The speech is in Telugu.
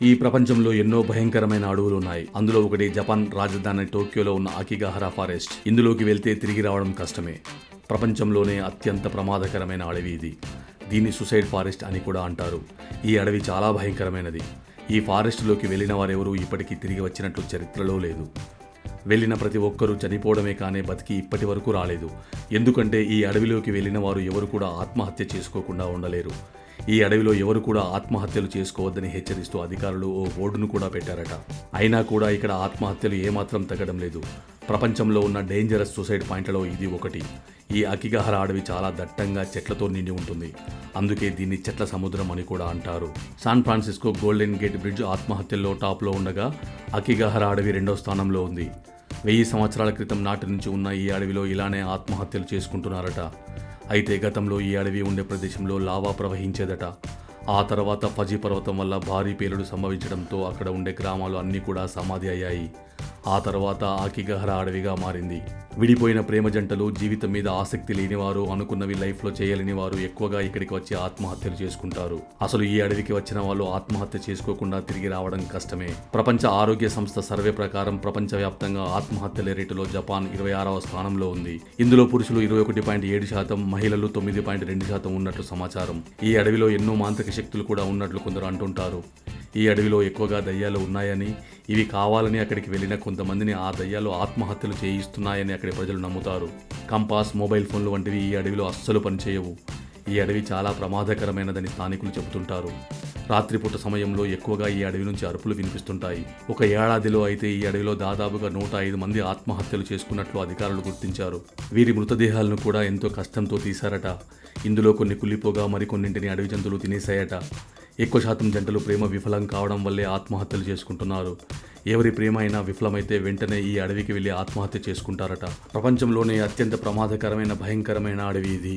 ఈ ప్రపంచంలో ఎన్నో భయంకరమైన అడవులు ఉన్నాయి. అందులో ఒకటి జపాన్ రాజధాని టోక్యోలో ఉన్న అకిగాహరా ఫారెస్ట్. ఇందులోకి వెళ్తే తిరిగి రావడం కష్టమే. ప్రపంచంలోనే అత్యంత ప్రమాదకరమైన అడవి ఇది. దీన్ని సూసైడ్ ఫారెస్ట్ అని కూడా అంటారు. ఈ అడవి చాలా భయంకరమైనది. ఈ ఫారెస్ట్లోకి వెళ్ళిన వారెవరూ ఇప్పటికీ తిరిగి వచ్చినట్లు చరిత్రలో లేదు. వెళ్ళిన ప్రతి ఒక్కరూ చనిపోవడమే కానీ బతికి ఇప్పటి వరకు రాలేదు. ఎందుకంటే ఈ అడవిలోకి వెళ్ళిన వారు ఎవరు కూడా ఆత్మహత్య చేసుకోకుండా ఉండలేరు. ఈ అడవిలో ఎవరు కూడా ఆత్మహత్యలు చేసుకోవద్దని హెచ్చరిస్తూ అధికారులు ఓ బోర్డును కూడా పెట్టారట. అయినా కూడా ఇక్కడ ఆత్మహత్యలు ఏమాత్రం తగ్గడం లేదు. ప్రపంచంలో ఉన్న డేంజరస్ సూసైడ్ పాయింట్లలో ఇది ఒకటి. ఈ అకిగాహరా అడవి చాలా దట్టంగా చెట్లతో నిండి ఉంటుంది. అందుకే దీన్ని చెట్ల సముద్రం అని కూడా అంటారు. San Francisco Golden Gate bridge ఆత్మహత్యల్లో టాప్లో ఉండగా అకిగాహరా అడవి 2వ స్థానంలో ఉంది. 1000 సంవత్సరాల క్రితం నాటి నుంచి ఉన్న ఈ అడవిలో ఇలానే ఆత్మహత్యలు చేసుకుంటున్నారట. అయితే గతంలో ఈ అడవి ఉండే ప్రదేశంలో లావా ప్రవహించేదట. ఆ తర్వాత ఫజీ పర్వతం వల్ల భారీ పేలుడు సంభవించడంతో అక్కడ ఉండే గ్రామాలు అన్నీ కూడా సమాధి అయ్యాయి. ఆ తర్వాత అకిగాహరా అడవిగా మారింది. విడిపోయిన ప్రేమ జంటలు, జీవితం మీద ఆసక్తి లేనివారు, అనుకున్నవి లైఫ్లో చేయలేని వారు ఎక్కువగా ఇక్కడికి వచ్చి ఆత్మహత్యలు చేసుకుంటారు. అసలు ఈ అడవికి వచ్చిన వాళ్ళు ఆత్మహత్య చేసుకోకుండా తిరిగి రావడం కష్టమే. ప్రపంచ ఆరోగ్య సంస్థ సర్వే ప్రకారం ప్రపంచవ్యాప్తంగా ఆత్మహత్యల రేటులో జపాన్ 26వ స్థానంలో ఉంది. ఇందులో పురుషులు 21.7%, మహిళలు 9.2% ఉన్నట్లు సమాచారం. ఈ అడవిలో ఎన్నో మాంత్రిక శక్తులు కూడా ఉన్నట్లు కొందరు అంటుంటారు. ఈ అడవిలో ఎక్కువగా దయ్యాలు ఉన్నాయని, ఇవి కావాలని అక్కడికి వెళ్ళిన కొంతమందిని ఆ దయ్యాలు ఆత్మహత్యలు చేయిస్తున్నాయని అక్కడి ప్రజలు నమ్ముతారు. కంపాస్, మొబైల్ ఫోన్లు వంటివి ఈ అడవిలో అస్సలు పనిచేయవు. ఈ అడవి చాలా ప్రమాదకరమైనదని స్థానికులు చెబుతుంటారు. రాత్రిపూట సమయంలో ఎక్కువగా ఈ అడవి నుంచి అరుపులు వినిపిస్తుంటాయి. ఒక ఏడాదిలో అయితే ఈ అడవిలో దాదాపుగా 105 మంది ఆత్మహత్యలు చేసుకున్నట్లు అధికారులు గుర్తించారు. వీరి మృతదేహాలను కూడా ఎంతో కష్టంతో తీశారట. ఇందులో కొన్ని కుళ్ళిపోగా మరికొన్నింటిని అడవి జంతువులు తినేశాయట. ఎక్కువ శాతం జంటలు ప్రేమ విఫలం కావడం వల్లే ఆత్మహత్యలు చేసుకుంటున్నారు. ఎవరి ప్రేమ అయినా విఫలమైతే వెంటనే ఈ అడవికి వెళ్ళి ఆత్మహత్య చేసుకుంటారట. ప్రపంచంలోనే అత్యంత ప్రమాదకరమైన భయంకరమైన అడవి ఇది.